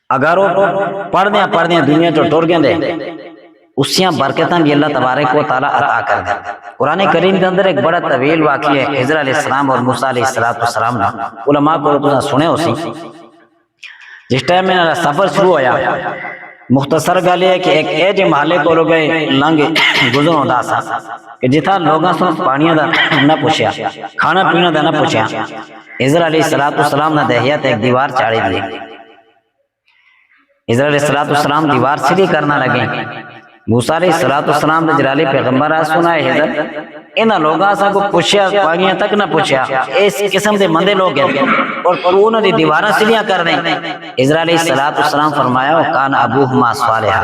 اگر وہ پڑھ دیں دنیا تو ٹر گئے اسیاں برکتاں بھی اللہ تبارک و تعالی عطا کر دیں۔ قرآن کریم کے اندر ایک بڑا طویل واقعہ ہے خضر علیہ السلام اور موسیٰ علیہ السلام نے علماء کو تو سنے ہو سی جس ٹائم میں سفر شروع ہویا مختصر گل ہے کہ ایک ایجے محلے کو لوگ لنگ گزر ہوتا سا کہ جتھا لوگاں سن پانیاں دا نہ پوچھیا کھانا پینا دا نہ پوچھیا خضر علیہ السلام نے دہیت ایک دیوار چاڑی دی۔ خضر علیہ السلام دیوار سیدھی کرنا لگے موسیٰ علیہ السلام نے جلالی پیغمبر سنائے حضر انہاں لوگاں سا کو پوچھیا پانیاں تک نہ پوچھیا اس قسم دے مندے لوگ ہیں اور انہوں نے دیواراں سیدھیاں کر دیں۔ حضر علیہ السلام فرمایا وکان ابوہما صالحا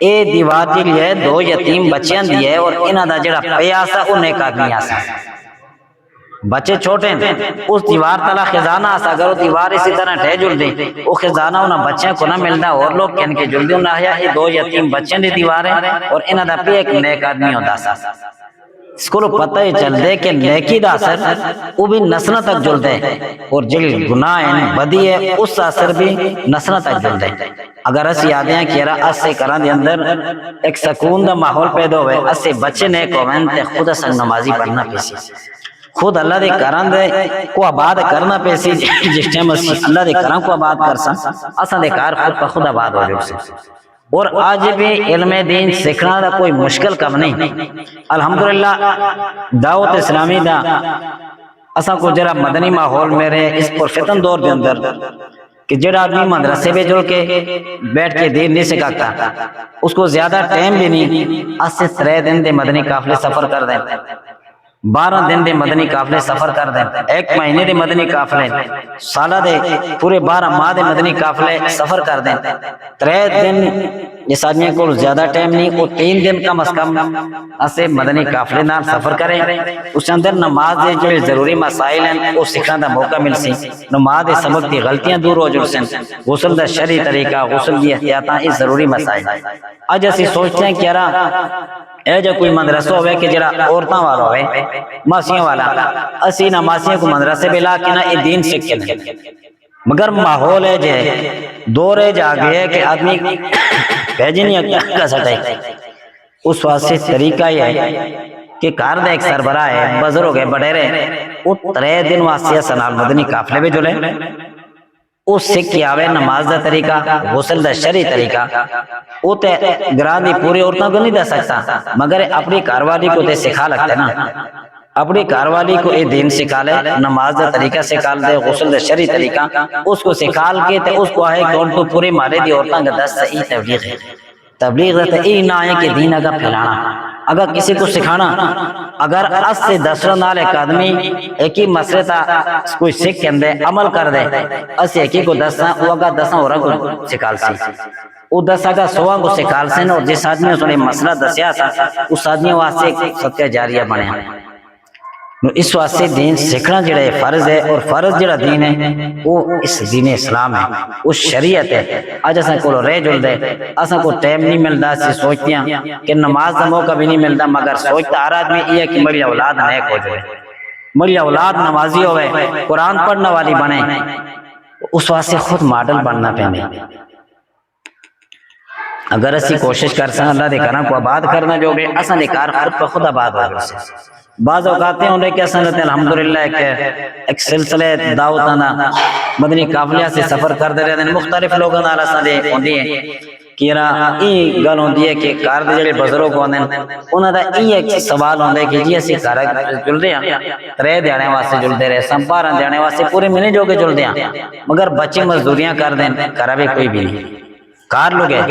اے دیوار جی لیے دو یتیم بچیاں دیئے اور انہاں دا جڑا پیاسا وہ نیک آدمی آسا بچے چھوٹے ہیں اس دیوار تلا خزانہ آسا اگر وہ دیوار اسی طرح ٹھے جل دیں وہ خزانہ انہاں بچیاں کو نہ ملتا اور لوگ کہن کے جل دیں انہاں یہ دو یتیم بچیاں دی دیواریں اور انہاں دا پہ ایک نیک آدمی ہوتا سا۔ اس کو پتہ ہی چل دے کہ نیکی دا اثر وہ بھی نسلوں تک جل دے اور جل گناہ ہیں بدی ہے اس اثر بھی نسلوں تک جل دے۔ اگر اس یادیں ہیں کہ اس سے کران دے اندر ایک سکون دا ماحول پیدا ہوئے اس سے بچے نیک ہوئے تے خود اس نمازی پڑھنا پیسی خود اللہ دے کران دے کو آباد کرنا پیسی جس ٹائم اللہ دے کران کو آباد کرسا اساں دے کار خود پر خود آباد ہو جائے اور آج بھی علم دین سیکھنا دا کوئی مشکل کم نہیں۔ الحمدللہ دعوت اسلامی دا اساں کو جرا مدنی ماحول میرے اس پرفتن دور دے اندر کہ جڑا آدمی مدرسے میں جڑ کے بیٹھ کے دین نہیں سکھاتا اس کو زیادہ ٹائم بھی نہیں اس سے 3 دن دے مدنی قافلے سفر کر دیں 12 دن دے مدنی قافلے سفر کر دیں 1 مہینے دے مدنی قافلے سالہ دے پورے 12 ماہ دے مدنی قافلے سفر کر دیں 3 دن جس آدمی کو زیادہ ٹائم نہیں وہ 3 دن کم از کم اسے مدنی قافلے نال سفر کریں اس اندر نماز دے جو ضروری مسائل ہیں وہ سکھنا دا موقع مل سی نماز دے سبق دی غلطیاں دور ہو جڑ سن غسل دا شرعی طریقہ غسل دی احتیاطاں یہ ضروری مسائل اج اسی سوچتے ہیں کہ یار اے جو کوئی مدرسہ ہوئے کہ جڑا عورتاں والا ہوئے ماسیاں والا اسی نہ ماسیاں کو مدرسے بلا کے نہ یہ دین سکھ کے مگر ماحول ہے جے دور ہے جا گئے کہ آدمی بھیجی نہیں کا سٹے اس واسطے طریقہ یہ ہے کہ کار دے ایک سربراہ ہے بزرگ ہے بڑے رہے وہ 3 دن واسطے سنال مدنی قافلے بھی جلے اس سکھ کی آوے نماز دا طریقہ غسل دا شرعی طریقہ وہ تے گران دی پوری عورتوں کو نہیں دے سکتا مگر اپنی کاروالی کو تے سکھا لگتے نا اپنی کاروالی کو یہ دین سکھا لے نماز دا طریقہ سکھا دے غسل دا شرعی طریقہ اس کو سکھا کے تے اس کو آئے کہ ان کو پوری مالے دی عورتوں کا دست ای تبلیغ ہے تبلیغ ہے ای نہ آئے کہ دین اگر پھیلانا اگر کسی کو سکھانا اگر اس سے 10 نال ایک آدمی ایک ہی مسئلے تا کوئی سکھ کے اندر عمل کر دے اس ایک ہی کو 10 وہ اگر 10 اور کو سکھال سی وہ 10 اگر 100 کو سکھال سن اور جس آدمی نے مسئلہ دسیا تھا اس آدمی واسطے صدقہ جاریہ بنے اس واسطے دین سیکھنا جڑا ہے فرض ہے اور فرض جڑا دین ہے وہ اس دین اسلام ہے وہ شریعت ہے آج اساں کو رہ جل دے اساں کو ٹائم نہیں ملتا اسی سوچتے ہیں کہ نماز دا موقع بھی نہیں ملتا مگر سوچتا ہر آدمی یہ ہے کہ میری اولاد نیک ہو جائے میری اولاد نمازی ہوئے قرآن پڑھنے والی بنے اس واسطے خود ماڈل بننا پہنے اگر اسی کوشش کر سکیں اللہ دے کرم کو آباد کرنا جو گے اساں دے کار خود پر خود آباد ہو جائے بعض اوقات ہیں انہیں کہ سنت الحمدللہ ایک سلسلے دعوتانا مدنی قافلیہ سے سفر کر دے رہے ہیں مختلف لوگوں نے آلہ دے ہوندی ہیں کہ ای گل ہوندی ہے کہ کار دے جڑے بزرگ ہوندے انہاں دا ای ایک سوال ہوندا ہے کہ جی اسی کار جل رہے ہیں 3 دیانے واسطے جلدے رہے 12 دیانے واسطے پورے مہینے جو کے جلدے ہیں مگر بچے مزدوریاں کر دیں کرا بھی کوئی بھی نہیں کار لوگ ہے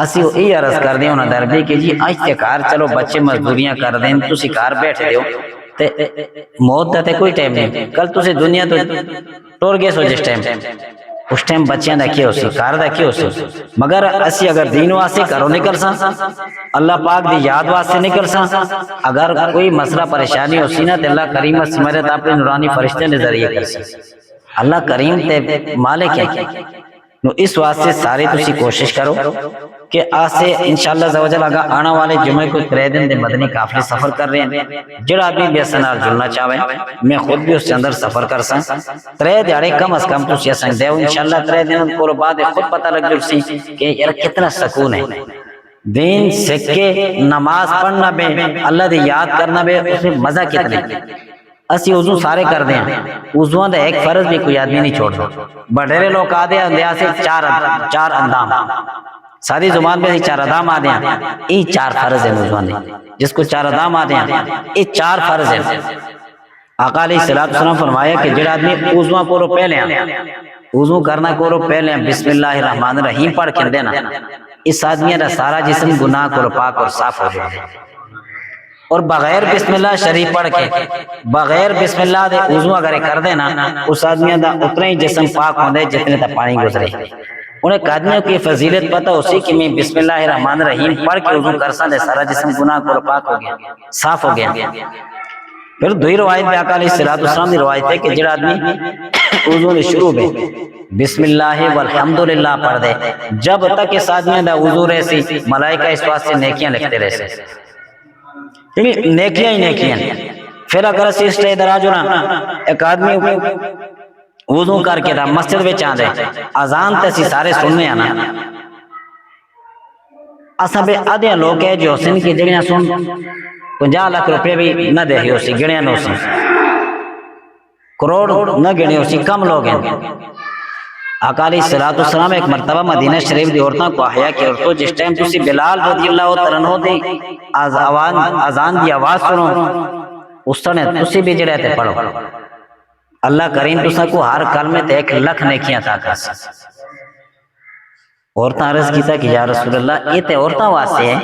اسی وہ ای عرض کر دیں انہاں دربی کہ جی آج تے کار چلو بچے مزدوریاں کر دیں تسی کار بیٹھ دیو تے موت دا تے کوئی ٹائم نہیں کل تسی دنیا تو ٹور گئے سو جس ٹائم اس ٹائم بچیاں دا کی ہو سی کار دا کی ہو سی مگر اسی اگر دین واسطے کرو نکل سا اللہ پاک دی یاد واسطے نکل سا اگر کوئی مسئلہ پریشانی ہو سی نا تے اللہ کریم سمرت اپنے نورانی فرشتے نے ذریعے کر سی اللہ کریم تے مالک ہے نو اس واسطے ساری تسی کوشش کرو کہ آسے انشاءاللہ زوجل اگا آنا والے جمعے کو 3 دن دے مدنی قافلے سفر کر رہے ہیں. جڑا آدمی بھی اسنال جلنا چاہویں میں خود بھی اس کے اندر سفر کر ساں. 3 دیہڑے کم از کم تسی اسن دیو انشاءاللہ. 3 دن کو بعد خود پتہ لگ جل سی کہ یار کتنا سکون ہے. دین سکے نماز پڑھنا بے اللہ دی یاد کرنا بے اس میں مزہ کتنے. اسی وضو سارے کر دیں وضوان دا ایک فرض بھی کوئی آدمی نہیں چھوڑ دو. بڑھیرے لوگ آدھے اندیا سے 4 اندام ساری زبان میں 4 اندام آدھے ہیں. یہ 4 فرض ہے وضوان دے. جس کو 4 اندام آدھے ہیں یہ 4 فرض ہے. آقا علیہ السلام فرمایا کہ جڑا آدمی وضوان کو رو پہلے ہیں وضو کرنا کو رو پہلے ہیں بسم اللہ الرحمن الرحیم پڑھ کر دینا اس آدمی دا سارا جسم گناہ کو پاک اور صاف ہو جائے. اور بغیر بسم اللہ شریف پڑھ کے بغیر بسم اللہ دے وضو اگر کر دینا اس آدمی دا اتنا ہی جسم پاک ہوندے جتنے تا پانی گزرے. انہیں قادمیوں کی فضیلت پتہ اسی کہ میں بسم اللہ الرحمن الرحیم پڑھ کے وضو کر سا دے سارا جسم گناہ کو پاک ہو گیا صاف ہو گیا. پھر دوئی روایت میں آقا علیہ السلام دی روایت ہے کہ جڑا آدمی وضو دے شروع میں بسم اللہ والحمدللہ پڑھ دے جب تک اس آدمی دا وضو رہے سی ملائکہ اس واسطے نیکیاں لکھتے رہے سی. نیکیاں ہی نیکیاں. پھر اگر اسی اسٹے دراج ہونا ایک آدمی وضو کر کے دا مسجد میں چاہ دے اذان تے سی سارے سننے آنا اساں بے آدھے لوگ ہے جو سن کی جگہ سن 50 لاکھ روپے بھی نہ دے ہی ہو سی گڑیاں نو سی کروڑ نہ گڑی ہو سی کم لوگ ہیں. آقا علیہ السلام ایک مرتبہ مدینہ شریف دی عورتاں کو احیا کی عورتوں جس ٹائم تسی بلال رضی اللہ تعالیٰ عنہ دی اذان دی آواز سنو اس طرح تسی بھی جڑے تے پڑھو اللہ کریم تسا کو ہر کلمے تے 1 لاکھ نیکیاں عطا کر سکے. عورتاں عرض کیتا کہ یا رسول اللہ یہ تے عورتاں واسطے ہے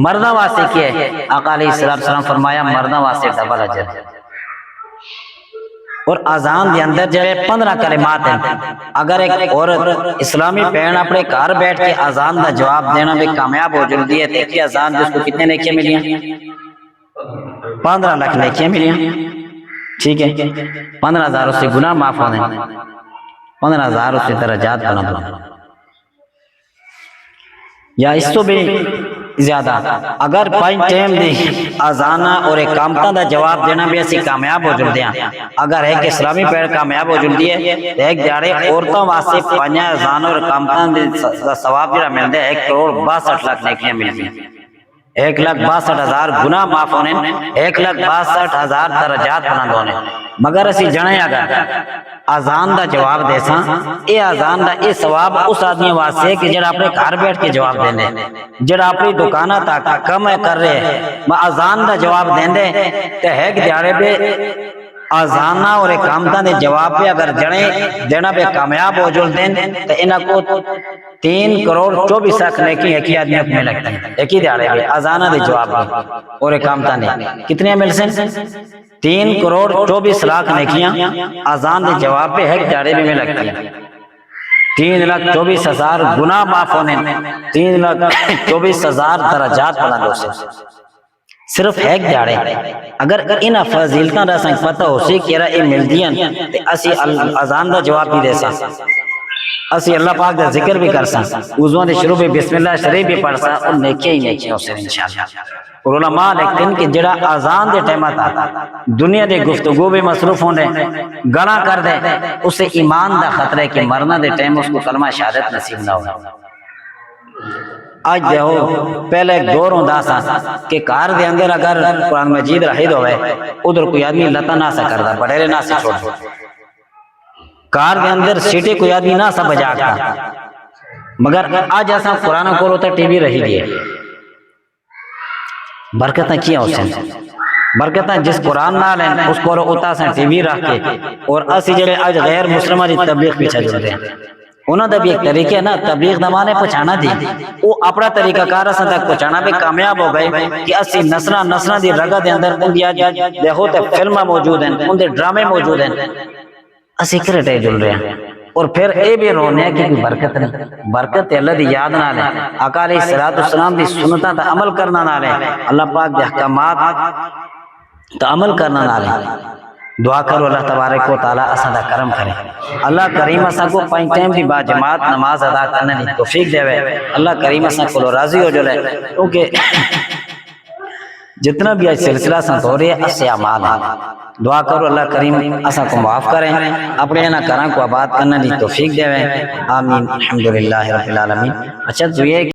مرداں واسطے کیا ہے؟ آقا علیہ السلام فرمایا مرداں واسطے ڈبل اجر ہے. اور اذان دے اندر جڑے 15 کلمات ہیں اگر ایک عورت اسلامی بہن اپنے گھر بیٹھ کے اذان دا جواب دینا بھی کامیاب ہو جلدی ہے تو ایک اذان جس کو کتنے نیکیاں ملیاں 15 لاکھ نیکیاں ملیاں. ٹھیک ہے 15,000 اس سے گناہ معاف ہونے 15,000 اس سے درجات بنا بنا یا اس تو بھی زیادہ. اگر 5 ٹائم دی اذانہ اور اقامتاں دا جواب دینا بھی اسی کامیاب ہو جلدے ہیں. اگر ایک اسلامی پیڑ کامیاب ہو جلدی ہے تو ایک دیہڑے عورتوں واسطے 5 اذان اور اقامتاں دا ثواب جڑا ملدا ہے 1,62,00,000 نیکیاں ملدی ہیں. 1,62,000 گناہ معاف ہونے 1,62,000 درجات بلند ہونے. مگر اسی جنے اگر اذان دا جواب دے ساں اے اذان دا اے ثواب اس آدمی واسطے کہ جڑا اپنے گھر بیٹھ کے جواب دیندے جڑا اپنی دکانہ تک کم کر رہے میں اذان دا جواب دیندے تے ایک دیہڑے پہ اذانہ اور اقامتاں دے جواب پہ اگر جنے دینا پہ کامیاب ہو جل دیں تو انہاں کو 3 کروڑ 24 لاکھ نیکی ایک ہی آدمی میں لگتا ہے. ایک ہی دیہڑے پہ اذانہ دے جواب پہ اور اقامتاں دے کتنے مل سن 3 کروڑ 24 لاکھ نیکیاں اذان دے جواب پہ ایک دیہڑے میں لگتی ہیں. 3,24,000 گناہ معاف ہونے 3,24,000 درجات بلند ہو سے صرف ایک دیہڑے. اگر انہاں فضیلتاں دا سنگ پتہ ہو سی کہ اے ملدیاں تے اسی اذان دا جواب بھی دے ساں اسی اللہ پاک دا ذکر بھی کر ساں وضو دے شروع میں بسم اللہ شریف بھی پڑھ ساں اور نیکیاں ہی نیکیاں سے انشاءاللہ. اور علماء لکھتے ہیں کہ جڑا اذان دے ٹائم آتا دنیا دے گفتگو بھی مصروف ہوندے گنا کر دے اسے ایمان دا خطرہ کہ مرنا دے ٹائم اس کو کلمہ شہادت نصیب نہ ہو. آج دیکھو پہلے ایک دور ہوندا سا کہ کار دے اندر اگر قرآن مجید رہید ہوئے ادھر کوئی آدمی لتا نہ سا کردا بڑھیرے نہ سے چھوڑ کار دے اندر سیٹے کوئی آدمی نہ سا بجا کر. مگر آج ایسا قرآن کو ہوتا ٹی وی رہی دیئے برکتاں کیا اس سے برکتاں جس قرآن نہ لیں اس کو ہوتا سا ٹی وی رکھ کے اور اسی جڑے آج غیر مسلمہ دی تبلیغ پیچھا جڑ رہے ہیں انہوں نے بھی ایک طریقے نا تبلیغ نمانے پہنچانا دی وہ اپنا طریقہ کار اساں تک پہنچانا بھی کامیاب ہو گئے کہ اسی نسلہ دی رگہ دے اندر ان دی آج دیکھو تے فلمہ موجود ہیں ان دے ڈرامے موجود ہیں اسی کرٹے جل رہے ہیں. اور پھر اے بھی رونے کہ کوئی برکت نہیں برکت اللہ دی یاد نہ لیں آقا علیہ السلام دی سنتاں تا عمل کرنا نہ لیں اللہ پاک دے احکامات تا عمل کرنا نہ لیں دعا کرو اللہ تبارک و تعالی اساں دا کرم کرے، اللہ کریم اساں کو پنج ٹائم دی با جماعت نماز ادا کرنے دی توفیق دے، اللہ کریم اساں کو راضی ہو جلے، کیونکہ جتنا بھی آج سلسلہ سن ہو رہے ہیں اسے اعمال ہیں، دعا کرو اللہ کریم اساں کو معاف کریں، اپنے انہاں کراں کو آباد کرنے دی توفیق دے، آمین الحمدللہ رب العالمین۔ اچھا تو یہ